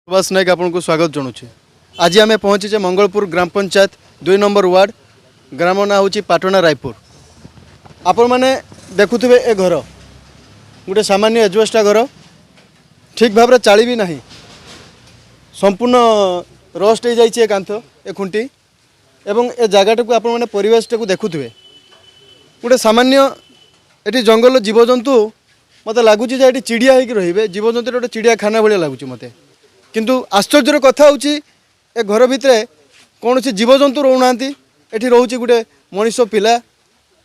सुभाष नायक आपको स्वागत जनाऊँ। आज आम पहुँचे मंगलपुर ग्राम पंचायत 2 नंबर वार्ड ग्राम ना हूँ पाटना रायपुर। आपण मैंने देखुवे ए घर गोटे सामान्य एजवेस्टा घर ठीक भाव चाली भी नहीं संपूर्ण रस्ट हो जाए कांथ ए खुंटी एवं ए जगटा को आपण मैंने परिवेश को देखुवे गोटे सामान्य ये जंगल जीवजंतु मत लगुच ये चिड़िया होकर रे जीवजंतु गोटे चिड़ियाखाना भाया लगुच मत किंतु आश्चर्यर कथा हूँ ए घर भितर कौन सी जीवजंतु रोना ये रोचे गोटे मनीष पिला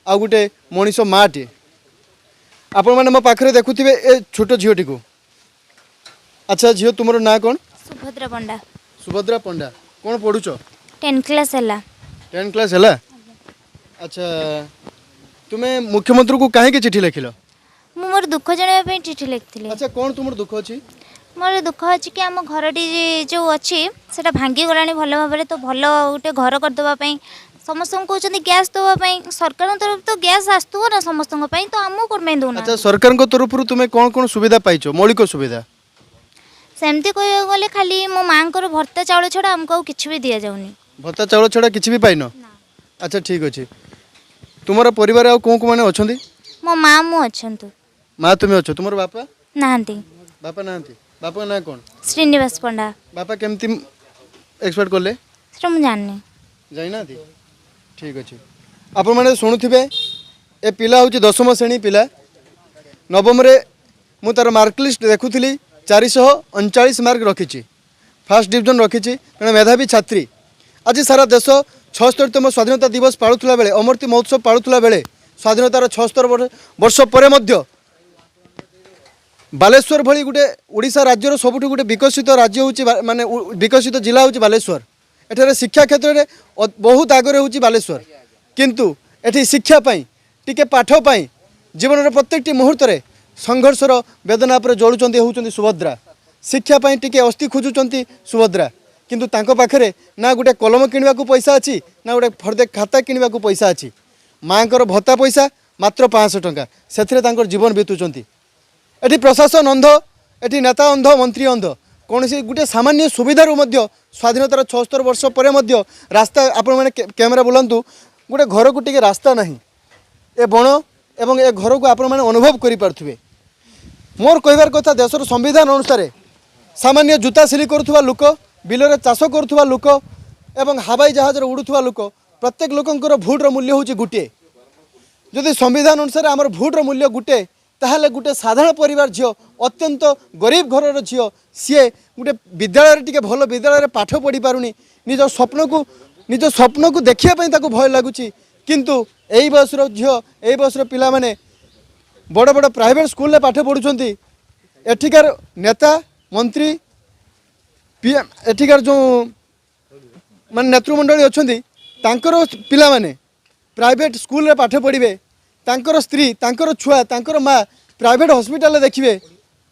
आ गोटे मनीष माटे आपण मैंने मो पाखे देखुवे ए छोट झीटी को। अच्छा झील तुम ना कौन? सुभद्रा पंडा। सुभद्रा पंडा कौन पढ़ुच? 10 क्लास है। 10 क्लास है। अच्छा तुम्हें मुख्यमंत्री को कहीं चिठी लिखिल? मोर दुख जनाया चिठी लिखी। अच्छा कौन तुम दुख अच्छी? मोर दुख अच्छी कि आम घरटी जो अच्छी से भांगी गलानी भल भाव तो भल गोटे घर करदेवाई समस्त कहते गैस देवाई सरकार तरफ तो गैस आसुव ना समस्त तो आम कौन दौना। अच्छा सरकार तरफ तुम्हें कौन कौन सुविधा पाइछ मौलिक सुविधा? सेमती कह गले खाली मो माँ भर्ता चाउल छड़ा आमको किसी भी दि जाऊनी। भत्ता चाउल छड़ा किसी भी पाइन? अच्छा ठीक अच्छे। तुम परिवार आउ कौन मैंने अच्छा? मो माँ मु अच्छा। माँ तुम्हें अच्छो तुम बापा? नहांती। बापा नहांती। बापा ना कौन? श्रीनिवास पंडा। बापा केमती एक्सपेक्ट कले? मुझे जाननी जाना ठीक अच्छे। आपण मैंने शुणुवे ए पिला हूँ 10म श्रेणी पिला नवम मु तार मार्क लिस्ट देखुली 439 मार्क रखी फास्ट डिवीजन रखी तेना मेधावी छात्री। आज सारा देश 76तम स्वाधीनता दिवस पालुला बेले अमृति महोत्सव पालुला बेले स्वाधीनतार 76 वर्ष पर बालेश्वर भली गोटे ओडिशा राज्यर सबुठ गोटे विकसित राज्य हूँ माने विकसित जिला हूँ बालेश्वर। एठारे शिक्षा क्षेत्र में बहुत आगे हूँ बालेश्वर किंतु एठी शिक्षा टिके पाठ जीवन प्रत्येक मुहूर्त संघर्षर वेदना पर जड़ुंट होती सुभद्रा। शिक्षा टिके अस्थि खोजुंट सुभद्रा किंतु तांको पाखरे ना गोटे कलम किणवा को पैसा अच्छी ना गोटे फर्दे खाता किणवा को पैसा अच्छी। माँ को भत्ता पैसा मात्र 500 टंका से जीवन बीतुंट। एठी प्रशासन अंध एठी नेता अंध मंत्री अंध कौन सी गोटे सामान्य सुविधार स्वाधीनतार 76 वर्ष पर रास्ता आपण मैंने कैमेरा बुलांतु गोटे घर को टिके रास्ता नहीं ए बण एवं ए घर को आपण मैंने अनुभव करें। मोर कहबार कथा देशर संविधान अनुसार सामान्य जूता सिलाई करुवा लोक बिलरे चाष करुवा लोक एवं हवाई जहाज उड़ुवा लोक प्रत्येक लोकंर भोटर मूल्य हूँ गोटे। जदि संविधान अनुसार आमर भोटर मूल्य गोटे ताहले गोटे साधारण परिवार झील अत्यंत गरीब घर झील सी गोटे विद्यालय टिके भल विद्यालय पाठ पढ़ी पारुनी निज स्वप्न को देखिए भय लगुच किंतु यही बयसर झील यही बयसर पिला माने बड़ बड़ प्राइवेट स्कूल में पाठ पढ़ुंट। एठिकार नेता मंत्री एठिकार जो मान नेतृमंडली अच्छा पिला माने प्राइवेट स्कूल में पाठ पढ़े तांकर स्त्री तांकर छुआ तांकर माँ प्राइवेट हॉस्पिटल देखिए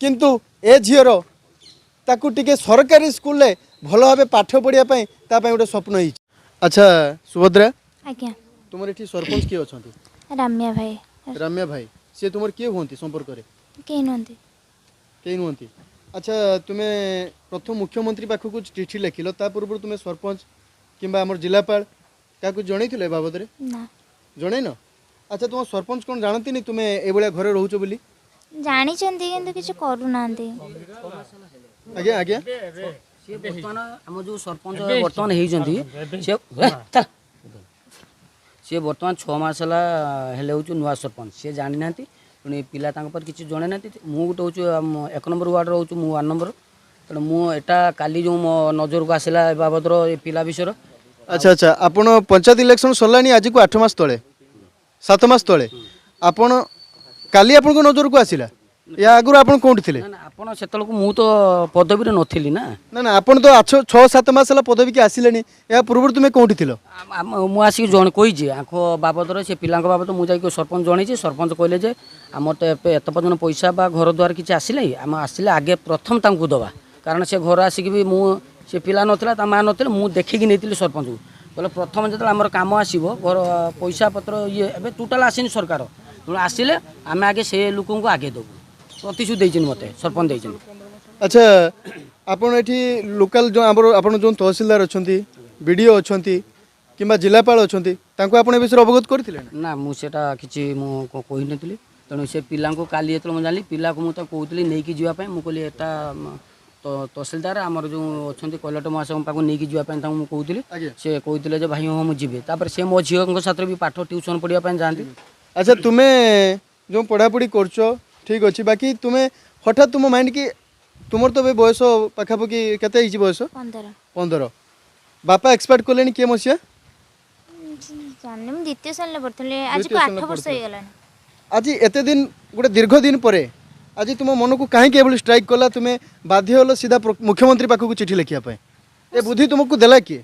किंतु ए झीर ताकू टिके सरकारी स्कूल ले भल भाव पाठ पढ़ाई गोटे स्वप्न ही। अच्छा सुभद्रा आज्ञा तुम ये सरपंच किए अच्छा? राम्या भाई। राम्या भाई सी तुम किए हूँ संपर्क कहीं नुहति? अच्छा तुम्हें प्रथम मुख्यमंत्री पाखक चिठी लिखिल ता पूर्व तुम्हें सरपंच किंबा आमर जिलापाल क्या जन बाबद जन? अच्छा तुम सरपंच कौन जानती नहीं तुम्हें ए भाया घरे रोच बोली? जानी किसी करूना। आज्ञा आज्ञा आम जो सरपंच बर्तमान सी बर्तमान 6 मास है हूँ नुआ सरपंच सी जानी ना पुणी पिला पर किसी जन ना मुझे हूँ 1 नंबर वार्ड रोच मु 1 नंबर तेणु मुझा काली जो मो नजर को आसला बाबदर ये पिला विषय। अच्छा अच्छा आपन पंचायत इलेक्शन सरलानी आज को 8 मास तले 7 मास तले आपन काली आपन को नजर को आसिला या आगु आपन कोंठ थिले? आपन सेतल को मु तो पदवी रे नथिली ना ना ना आपन तो 6-7 मास हला पदवी के आसिलेनी या पूर्व तुमे कोंठ थिलो? मु आसी जण कोइ जे आखो बाबदर से पिलांक बाबद मु जाई को सरपंच जणी जे सरपंच कहले जे हमर तो एत पर्यंत पैसा बा घर द्वार किछि आसिले हम आसिले आगे प्रथम तांकु दवा कारण से घर आसिक भी मु से पिला नथिला ता मां नथिले मु देखिक नेतिली सरपंच को बोले प्रथम जो आम कम आसो घर पैसा पत्र ये ए टोटाल आसनी सरकार तेणु आसिले आम आगे से लोक आगे देवु प्रतिश्रुति मत सरपंच। अच्छा ଆପଣ ଏଠି ଲୋକାଲ ଯେଉଁ ଆମର ଆପଣ ଯେଉଁ ତହସିଲଦାର ଅଛନ୍ତି ବିଡ଼ିଓ ଅଛନ୍ତି କିମ୍ବା ଜିଲ୍ଲାପାଳ ଅଛନ୍ତି ତାଙ୍କୁ ଆପଣ ଏ ବିଷୟରେ ଅବଗତ କରିଥିଲେ ନା? ନା ମୁଁ ସେଟା କିଛି ମୁଁ କହିନଥିଲି। ତେଣୁ ସେ ପିଲାଙ୍କୁ କାଲି ଯେତେବେଳେ ମୁଁ ଜାଣିଲି ପିଲାକୁ ମୁଁ ତାକୁ କହୁଥିଲି ନେଇକି ଯିବା ପାଇଁ। ମୁଁ କହିଲି ଏଟା ତହସିଲଦାର ଆମର ଯେଉଁ ଅଛନ୍ତି କଲେକ୍ଟର ମହାଶୟଙ୍କ ପାଖକୁ ନେଇକି ଯିବା ପାଇଁ ତାଙ୍କୁ ମୁଁ କହୁଥିଲି। ସେ କହିଥିଲେ ଯେ ଭାଇ ହଁ ମୁଁ ଯିବି। ତାପରେ ସେ ମୋ ଝିଅଙ୍କ ସାଥିରେ ବି ପାଠ ଟ୍ୟୁସନ୍ ପଢ଼ିବା ପାଇଁ ଯାଆନ୍ତି। ଆଚ୍ଛା ତୁମେ ଯେଉଁ ପଢ଼ାପଢ଼ି କରୁଛ ଠିକ୍ ଅଛି ବାକି ତୁମେ ହଠାତ୍ ତୁମ ମାଇଣ୍ଡ କି ତୁମର ତ ଏବେ ବୟସ ପାଖାପାଖି କେତେ ହେଇଛି ବୟସ? 15। ବାପା ଏକ୍ସପାର୍ଟ କଲେଣି କିଏ ମସିହା? ଜାଣିନି ମୁଁ ଦ୍ୱିତୀୟ ଶ୍ରେଣୀରେ ପଢ଼ୁଥିଲି ଆଜିକୁ 8 ବର୍ଷ ହେଇଗଲାଣି। ଆଜି ଏତେ ଦିନ ଗୋଟେ ଦୀର୍ଘ ଦିନ ପରେ ଆଜି ତୁମ ମନକୁ କାହିଁକି ଏଭଳି ଷ୍ଟ୍ରାଇକ୍ କଲା ତୁମେ ବାଧ୍ୟ ହେଲ ସିଧା ମୁଖ୍ୟମନ୍ତ୍ରୀ ପାଖକୁ ଚିଠି ଲେଖିବା ପାଇଁ? ଏ ବୁଦ୍ଧି ତୁମକୁ ଦେଲା କିଏ?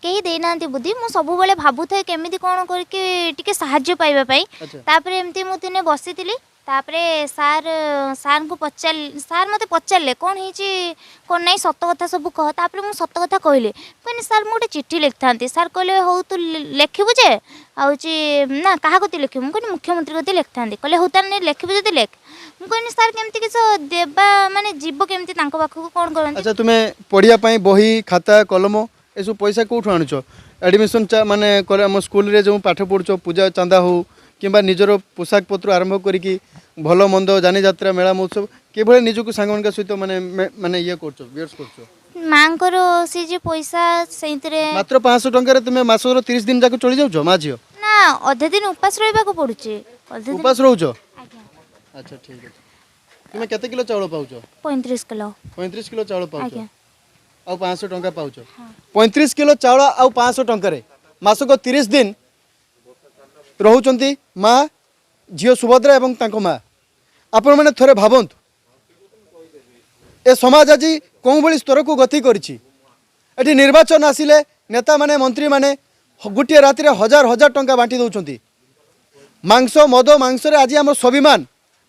କେହି ଦେଇନାହାନ୍ତି ବୁଦ୍ଧି। ମୁଁ ସବୁବେଳେ ଭାବୁଥାଏ କେମିତି କ'ଣ କରିକି ଟିକେ ସାହାଯ୍ୟ ପାଇବା ପାଇଁ। ତାପରେ ଏମିତି ମୁଁ ଦିନେ ବସିଥିଲି ତାପରେ ସାର୍ଙ୍କୁ ସାର୍ ମୋତେ ପଚାରିଲେ କ'ଣ ହେଇଛି କ'ଣ ନାହିଁ ସତ କଥା ସବୁ କହ। ତାପରେ ମୁଁ ସତ କଥା କହିଲି କହିନି ସାର୍ ମୁଁ ଗୋଟେ ଚିଠି ଲେଖିଥାନ୍ତି। ସାର୍ କହିଲେ ହଉ ତୁ ଲେଖିବୁ ଯେ ହେଉଛି ନା କାହାକୁ ତୁ ଲେଖିବୁ? ମୁଁ କହିଲି ମୁଖ୍ୟମନ୍ତ୍ରୀ କତି ଲେଖିଥାନ୍ତି। କହିଲେ ହଉ ତାହେଲେ ଲେଖିବୁ ଯଦି ଲେଖ। ମୁଁ କହିନି ସାର୍ କେମିତି କିଛି ଦେବା ମାନେ ଯିବ କେମିତି ତାଙ୍କ ପାଖକୁ କ'ଣ କରନ୍ତି? ଆଚ୍ଛା ତୁମେ ପଢ଼ିବା ପାଇଁ ବହି ଖାତା କଲମ ଏସବୁ ପଇସା କେଉଁଠୁ ଆଣୁଛ? ଆଡ଼ମିସନ୍ ମାନେ ଆମ ସ୍କୁଲରେ ଯେଉଁ ପାଠ ପଢ଼ୁଛ ପୂଜା ଚାନ୍ଦା ହଉ କିମ୍ବା ନିଜର ପୋଷାକ ପତ୍ର ଆରମ୍ଭ କରିକି ଭଲ ମନ୍ଦ ଯାନିଯାତ୍ରା ମେଳା ମହୋତ୍ସବ କିଭଳି ନିଜକୁ ସାଙ୍ଗମାନଙ୍କ ସହିତ ମାନେ ଇଏ କରୁଛ ବିୟର୍ସ କରୁଛ? ମାଙ୍କର ସେ ଯେ ପଇସା ସେଇଥିରେ ମାତ୍ର 500 ଟଙ୍କାରେ ତୁମେ ମାସର 30 ଦିନ ଯାକ ଚଳି ଯାଉଛ ମା ଝିଅ? ନା ଅଧେ ଦିନ ଉପାସ ରହିବାକୁ ପଡୁଛି। ଉପାସ ରହୁଛ? ଆଜ୍ଞା। ଆଚ୍ଛା ଠିକ୍ ଅଛି। ତୁମେ କେତେ କିଲୋ ଚାଉଳ ପାଉଛ? 35 କିଲୋ। 35 କିଲୋ ଚାଉଳ ପାଉଛ ଆଜ୍ଞା। ଆଉ 500 ଟଙ୍କା ପାଉଛ। 35 କିଲୋ ଚାଉଳ ଆଉ 500 ଟଙ୍କାରେ ମାସକ 30 ଦିନ ରହୁଛନ୍ତି ମା ଝିଅ ସୁଭଦ୍ରା ଏବଂ ତାଙ୍କ ମା। ଆପଣମାନେ ଥରେ ଭାବନ୍ତୁ ଏ ସମାଜ ଆଜି କେଉଁଭଳି ସ୍ତରକୁ ଗତି କରିଛି। ଏଠି ନିର୍ବାଚନ ଆସିଲେ ନେତାମାନେ ମନ୍ତ୍ରୀମାନେ ଗୋଟିଏ ରାତିରେ ହଜାର ହଜାର ଟଙ୍କା ବାଣ୍ଟି ଦେଉଛନ୍ତି। ମାଂସ ମଦ ମାଂସରେ ଆଜି ଆମର ସ୍ୱାଭିମାନ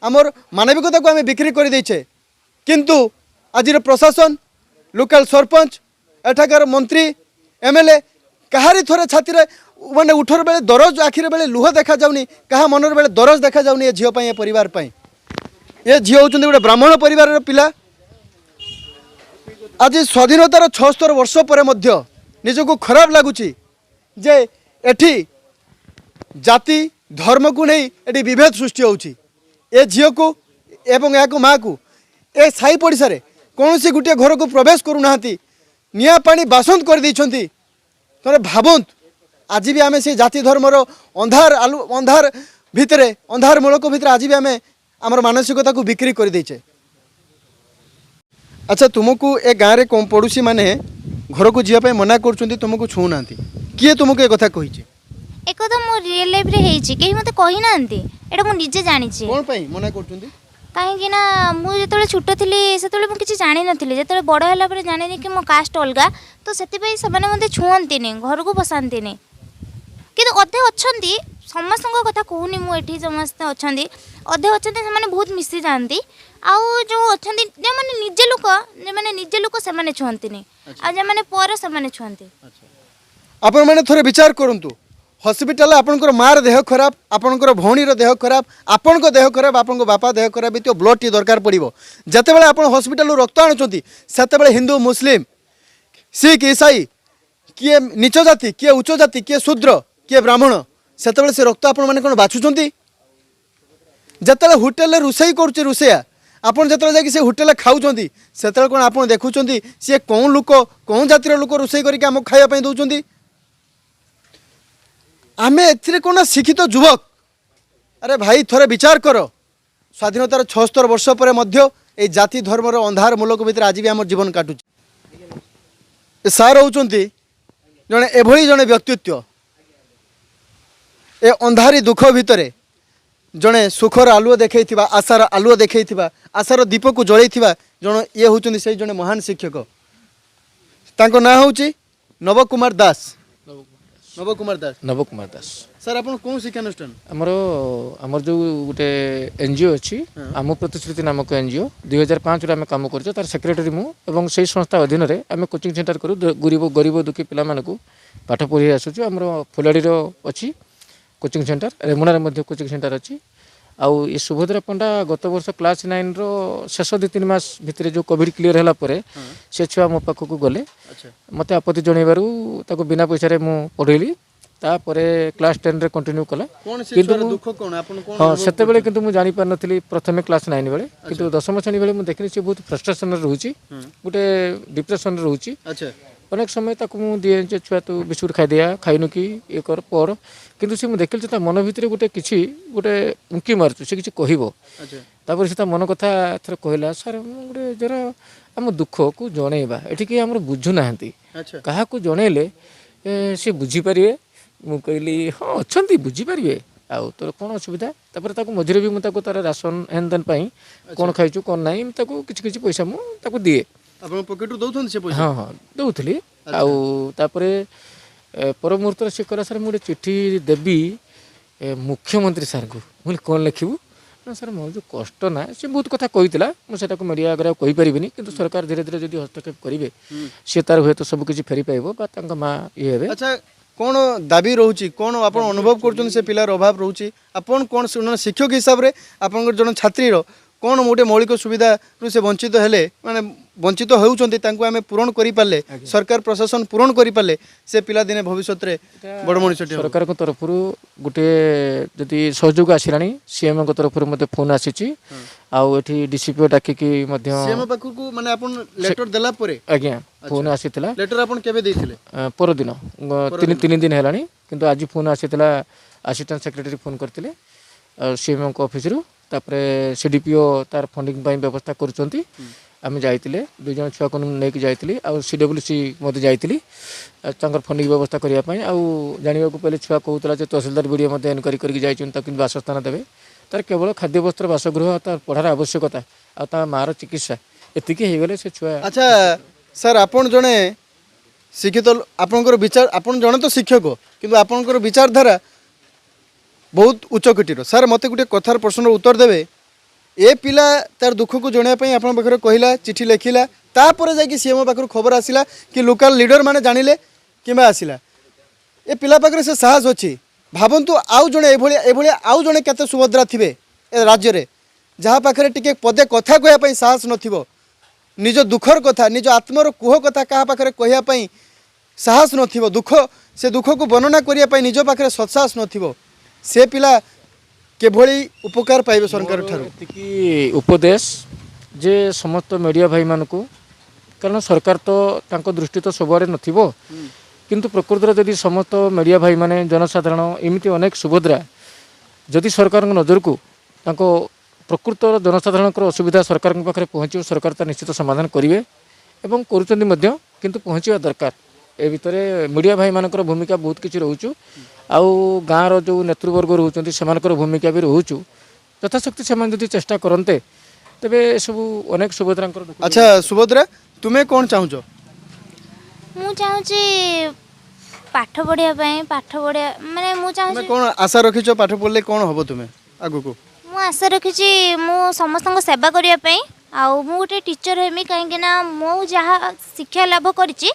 ଆମର ମାନବିକତାକୁ ଆମେ ବିକ୍ରି କରିଦେଇଛେ। କିନ୍ତୁ ଆଜିର ପ୍ରଶାସନ ଲୋକାଲ ସରପଞ୍ଚ ଏଠାକାର ମନ୍ତ୍ରୀ ଏମଏଲଏ କାହାରି ଥରେ ଛାତିରେ ମାନେ ଉଠର ବେଳେ ଦରଜ ଆଖିରେ ବେଳେ ଲୁହ ଦେଖାଯାଉନି କାହା ମନର ବେଳେ ଦରଜ ଦେଖାଯାଉନି ଏ ଝିଅ ପାଇଁ ଏ ପରିବାର ପାଇଁ। ଏ ଝିଅ ହେଉଛନ୍ତି ଗୋଟେ ବ୍ରାହ୍ମଣ ପରିବାରର ପିଲା। ଆଜି ସ୍ୱାଧୀନତାର 76 ବର୍ଷ ପରେ ମଧ୍ୟ ନିଜକୁ ଖରାପ ଲାଗୁଛି ଯେ ଏଠି ଜାତି ଧର୍ମକୁ ନେଇ ଏଠି ବିଭେଦ ସୃଷ୍ଟି ହେଉଛି। ଏ ଝିଅକୁ ଏବଂ ଏହାକୁ ମାଆକୁ ଏ ସାହି ପଡ଼ିଶାରେ କୌଣସି ଗୋଟିଏ ଘରକୁ ପ୍ରବେଶ କରୁନାହାନ୍ତି। ନିଆଁ ପାଣି ବାସନ୍ଦ କରିଦେଇଛନ୍ତି। ଥରେ ଭାବନ୍ତୁ ଆଜି ବି ଆମେ ସେ ଜାତି ଧର୍ମର ଅନ୍ଧାର ଭିତରେ ଅନ୍ଧାର ମୂଳକ ଭିତରେ ଆଜି ବି ଆମେ ଆମର ମାନସିକତାକୁ ବିକ୍ରି କରିଦେଇଛେ। ଆଚ୍ଛା ତୁମକୁ ଏ ଗାଁରେ ପଡ଼ୋଶୀ ମାନେ ଘରକୁ ଯିବା ପାଇଁ ମନା କରୁଛନ୍ତି ତୁମକୁ ଛୁଉଁନାହାନ୍ତି କିଏ ତୁମକୁ ଏ କଥା କହିଛି? ଏକଥା ମୋ ରିଏଲ ଲାଇଫରେ ହେଇଛି କେହି ମୋତେ କହିନାହାନ୍ତି। ଏଇଟା ମୁଁ ନିଜେ ଜାଣିଛି। କ'ଣ ପାଇଁ ମନା କରୁଛନ୍ତି? କାହିଁକି ନା ମୁଁ ଯେତେବେଳେ ଛୋଟ ଥିଲି ସେତେବେଳେ ମୁଁ କିଛି ଜାଣିନଥିଲି। ଯେତେବେଳେ ବଡ଼ ହେଲା ପରେ ଜାଣିନି କି ମୋ କାଷ୍ଟ ଅଲଗା ତ ସେଥିପାଇଁ ସେମାନେ ମୋତେ ଛୁଅନ୍ତିନି ଘରକୁ ବସାନ୍ତିନି। କିନ୍ତୁ ଅଧେ ଅଛନ୍ତି ସମସ୍ତଙ୍କ କଥା କହୁନି ମୁଁ ଏଠି ସମସ୍ତେ ଅଛନ୍ତି ଅଧେ ଅଛନ୍ତି ସେମାନେ ବହୁତ ମିଶି ଯାଆନ୍ତି। ଆଉ ଯେଉଁ ଅଛନ୍ତି ଯେଉଁମାନେ ନିଜେ ଲୋକ ସେମାନେ ଛୁଅନ୍ତିନି ଆଉ ଯେଉଁମାନେ ପର ସେମାନେ ଛୁଅନ୍ତି। ଆପଣମାନେ ଥରେ ବିଚାର କରନ୍ତୁ ହସ୍ପିଟାଲରେ ଆପଣଙ୍କର ମାଆର ଦେହ ଖରାପ ଆପଣଙ୍କର ଭଉଣୀର ଦେହ ଖରାପ ଆପଣଙ୍କ ଦେହ ଖରାପ ଆପଣଙ୍କ ବାପା ଦେହ ଖରାପ ହେଇଥିବ ବ୍ଲଡ଼ ଟି ଦରକାର ପଡ଼ିବ। ଯେତେବେଳେ ଆପଣ ହସ୍ପିଟାଲରୁ ରକ୍ତ ଆଣୁଛନ୍ତି ସେତେବେଳେ ହିନ୍ଦୁ ମୁସଲିମ ଶିଖ ଇସାଇ କିଏ ନିଚ ଜାତି କିଏ ଉଚ୍ଚ ଜାତି କିଏ ଶୂଦ୍ର କିଏ ବ୍ରାହ୍ମଣ ସେତେବେଳେ ସେ ରକ୍ତ ଆପଣମାନେ କ'ଣ ବାଛୁଛନ୍ତି? ଯେତେବେଳେ ହୋଟେଲରେ ରୋଷେଇ କରୁଛି ରୋଷେଇଆ ଆପଣ ଯେତେବେଳେ ଯାଇକି ସେ ହୋଟେଲରେ ଖାଉଛନ୍ତି ସେତେବେଳେ କ'ଣ ଆପଣ ଦେଖୁଛନ୍ତି ସିଏ କେଉଁ ଲୋକ କେଉଁ ଜାତିର ଲୋକ ରୋଷେଇ କରିକି ଆମକୁ ଖାଇବା ପାଇଁ ଦେଉଛନ୍ତି? ଆମେ ଏଥିରେ କ'ଣ ଶିକ୍ଷିତ ଯୁବକ ଆରେ ଭାଇ ଥରେ ବିଚାର କର ସ୍ୱାଧୀନତାର 76 ବର୍ଷ ପରେ ମଧ୍ୟ এই ଜାତି ଧର୍ମର ଅନ୍ଧାର ମୂଳକ ଭିତରେ ଆଜି ବି ଆମର ଜୀବନ କାଟୁଛି। ସାର୍ ହେଉଛନ୍ତି ଜଣେ ଏଭଳି ଜଣେ ବ୍ୟକ୍ତିତ୍ୱ ଏ ଅନ୍ଧାରୀ ଦୁଃଖ ଭିତରେ ଜଣେ ସୁଖର ଆଲୁଅ ଦେଖାଇଥିବା ଆଶାର ଆଲୁଅ ଦେଖାଇଥିବା ଆଶାର ଦୀପକୁ ଜଳେଇଥିବା ଜଣେ ଇଏ ହେଉଛନ୍ତି ସେଇ ଜଣେ ମହାନ ଶିକ୍ଷକ। ତାଙ୍କ ନାଁ ହେଉଛି ନବକୁମାର ଦାସ। ନବକୁମାର ଦାସ ସାର୍ ଆପଣ କେଉଁ ଶିକ୍ଷାନୁଷ୍ଠାନ? ଆମର ଯେଉଁ ଗୋଟେ ଏନଜିଓ ଅଛି ଆମ ପ୍ରତିଶ୍ରୁତି ନାମକ ଏନଜିଓ 2005ରେ ଆମେ କାମ କରୁଛୁ ତାର ସେକ୍ରେଟାରୀ ମୁଁ ଏବଂ ସେହି ସଂସ୍ଥା ଅଧୀନରେ ଆମେ କୋଚିଂ ସେଣ୍ଟର କରୁ ଗରିବ ଦୁଃଖୀ ପିଲାମାନଙ୍କୁ ପାଠ ପଢ଼ାଇ ଆସୁଛୁ। ଆମର ଫୁଲାଡ଼ିର ଅଛି କୋଚିଂ ସେଣ୍ଟର ରେମୁଣାରେ ମଧ୍ୟ କୋଚିଂ ସେଣ୍ଟର ଅଛି आउ ये सुभद्रा पंडा गत वर्ष क्लास 9 रो शेष 2-3 मास भितर जो कोविड क्लियर होला परे से छुआ मो पाखक गले अच्छा मते आपत्ति जणैबारु ताको बिना पैसा रे मु पढेली तापरे क्लास 10 रे कंटिन्यू कला कौन से किंतु छुआर दुख कौन आपन कौन हाँ सेते बेले किंतु मु जानि पार नथिली प्रथमे क्लास 9 बेले किंतु दशम श्रेणी बेले मु देखिनी से बहुत फ्रस्ट्रेशन रे रहूची गुटे डिप्रेशन रे रहूची अच्छा अनेक समय ताको मु दिए जे छुआ तू बिस्कुट खाइ दिया खाइनु कि ये कर पर किंतु से मु देखिल ता मन भितर गुटे किछि गुटे उंकी मारछु से किछि कहिबो अच्छा तापर से ता मन कथा थर कहला सर मु गुटे जरा हम दुख को जणैबा एठी कि हमर बुझु नाहंती अच्छा काहा को जणैले से बुझी परिवे मु कहली हाँ अछंती बुझी परिवे आउ तोर कोन असुविधा तापर ताको मझिरे भी मु ताको तार राशन हेन देन पई कोन खाइछु कोन नाही ताको किछि किछि पैसा मु ताको दिए आपन पॉकेट रू दउथन से पैसा हाँ हाँ दउथली आउ तापरे पर मुहूर्त से कहला सर मुझे चिट्ठी देवी मुख्यमंत्री सर को मुझे कौन लिखिबू ना सर मोर जो कष्ट ना से बहुत कथा कहीला मुझे मीडिया आगे कही पारिनी किंतु सरकार धीरे धीरे जब हस्तक्षेप करेंगे सी तार हुए तो सब किसी फेरी पाइब माँ ये हेबे अच्छा कौन दाबी रोची कौन आप अनुभव कर से पिलार अभाव रोची आपन कौन शिक्षक हिसाब रे आपन जन छात्री कौन गोटे मौलिक सुविधा रु से वंचित हेले माने वंचित होउचंती तांको आमे पूरण करि पाले सरकार प्रशासन पूरण करि पाले से पिला दिने भविष्य रे बड़ मनिषटी सरकार को तरफ गोटे जदि सहयोग आसिलानी सीएम को तरफ मते फोन आसीची आउ एठी डीसीपी डाकी की मध्य सीएम पाखु को माने आपन लेटर देला परे आज्ञा फोन आसीतला लेटर आपन केबे देथिले पर दिन तीन दिन हेलानी किंतु आज फोन आसीतला असिस्टेंट सेक्रेटरी फोन करथिले सीएम को ऑफिस रु तापरे सीडीपीओ तार फंडिंग पाई व्यवस्था करूचंती आम जाइतिले दुई जन छुआ को लेकिन जाइतिली आ सीडब्ल्यूसी मते जाइतिली तांकर फंडिंग व्यवस्था करिया पई आ जानिबा को पहले छुआ कहूतला जे तहसीलदार वीडियो मते इनक्वारी करके जाइचन ताकि वासस्थान देबे तार केवल खाद्य वस्त्र बासगृह तार पढ़ार आवश्यकता आ ता मार चिकित्सा एतिकी हे गेले से छुआ अच्छा सर आपन जने शिक्षित आपनकर विचार आपन जने तो शिक्षक किंतु आपनकर विचारधारा बहुत उच्च कोटीर सर मते गोटे कथार प्रश्नर उत्तर देवे ए पिला तार दुख को जणाया आपण पाखरे कहला चिठी लिखिला तापर जाकि सीएम पाखर खबर आसिला कि लोकल लीडर माने जानिले किबा आसिला ए पिला पाखरे से साहस अछि भाबंतु आउ जणे एभଳି आउ जणे केते सुभद्रा थिबे ए राज्य रे जहा पाखरे टिके पदे कथा कहया पई साहस नथिबो निज दुखर कथा निज आत्मर कुह कथा कहा पाखरे कहया पई साहस नथिबो दुख से दुख को वर्णना करिया पई निज पाखरे सत्साहस नथिबो से पिला केभली उपकार पाइबे सरकार ठारो एतिकी उपदेश जे समस्त मीडिया भाई मानकू कारण सरकार तो तांको दृष्टि तो सबरे नथिबो किंतु प्रकृतिर जदि समस्त मीडिया भाई माने जनसाधारण एमिति अनेक सुभद्रा जदि सरकार नजर को तांको प्रकृत जनसाधारण असुविधा सरकार पाखे पहुँच सरकार ता निश्चित समाधान करेंगे एवं करुँच किंतु पहुँचवा दरकार ए भितर मीडिया भाई मानकर भूमिका बहुत किसी रोचु आउ गाँव जो नेतृवर्ग रोचते से भूमिका भी रोचु यथाशक्ति से चेष्टा करते तेरे सब अनेक सुभद्रा। अच्छा सुभद्रा तुम्हें कौन चाहूच मु चाहूची पाठ पढ़िया पाठ पढ़िया माने मु चाहूची कौन आशा रखीच पाठ पढ़ले कौन हम तुम्हें आगु को मु आशा रखीची मु समस्त सेवा करिया आउ मु गोटे टीचर हेमी कहीं मु जहाँ शिक्षा लाभ करी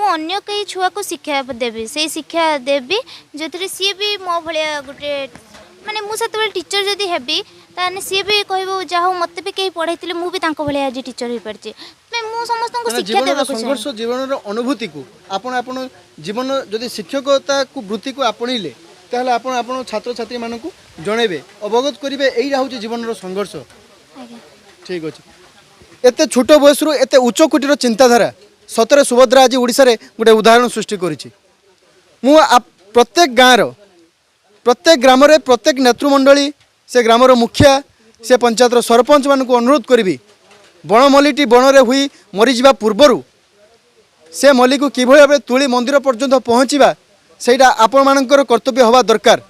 अन्य कई छुआ को शिक्षा देवी से शिक्षा देवी जो सी भी मो भाया गोटे माने मु से टीचर जदि हेबी ताने सी भी कहबो जाहो मते भी कहीं पढ़ाई मुझे आज टीचर हो पार्टी मु समस्त को शिक्षा देबा संघर्ष जीवन अनुभूति को आपण आपण जीवन जदि शिक्षकता को वृत्ति को आपणइले ताहले आपण आपण छात्र छात्री मानकू जणेबे अवगत करिवे एई होउची जीवन संघर्ष। ठीक अछि एते छोट बयस रु एते उच्च कोटीर चिंताधारा सतरे सुभद्रा आज ओडिसा रे गोटे उदाहरण सृष्टि करिछि। मु प्रत्येक गाँव प्रत्येक ग्राम रे प्रत्येक नेतृमंडली से ग्रामर मुखिया से पंचायतर सरपंच मानक अनुरोध करी बणमल्लीटी बणरे हुई मरीजा पूर्वर से मल्ली को किभଳି भाबे तुली मंदिर पर्यंत पहुँचवा सेटा आपण मानकर कर्तव्य हवा दरकार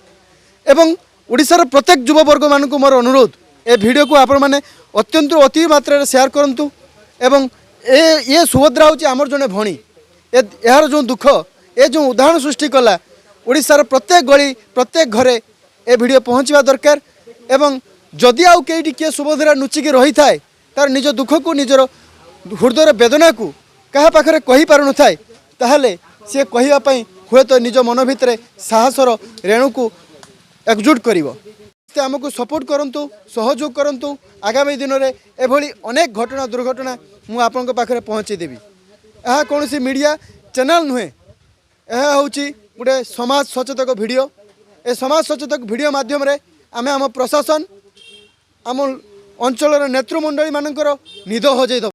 एवं ओडिशार प्रत्येक युववर्ग मानक मोर अनुरोध ए वीडियो को आपण माने अत्यंत अति मात्रा शेयर करंतु एवं ये सुभद्रा होची आमर जने भणी यार जो दुख ए जो उदाहरण सृष्टि कला ओडिशार प्रत्येक गली प्रत्येक घरे ए वीडियो पहुँचवा दरकार एवं जदि आउ कईटी किए सुभद्रा नुचिकी रही थाए तार निज दुख को निजर हृदय वेदना को क्या पाखे कही पार नए ताहले सी कहवाई हुए तो निज मन भितर साहसर रेणु को एकजुट करिवो। समस्ते आमको सपोर्ट करंतु सहयोग करंतु आगामी दिन में एभली अनेक घटना दुर्घटना मु आपन पाखे पहुँचे देवी यह कौन सी मीडिया चैनल नुहे यह हूँ गोटे समाज सचेतक भिडियो ए समाज सचेतक भिडियो माध्यम रे आमे आम प्रशासन आम अंचल नेतृमंडली मानकर निद हजई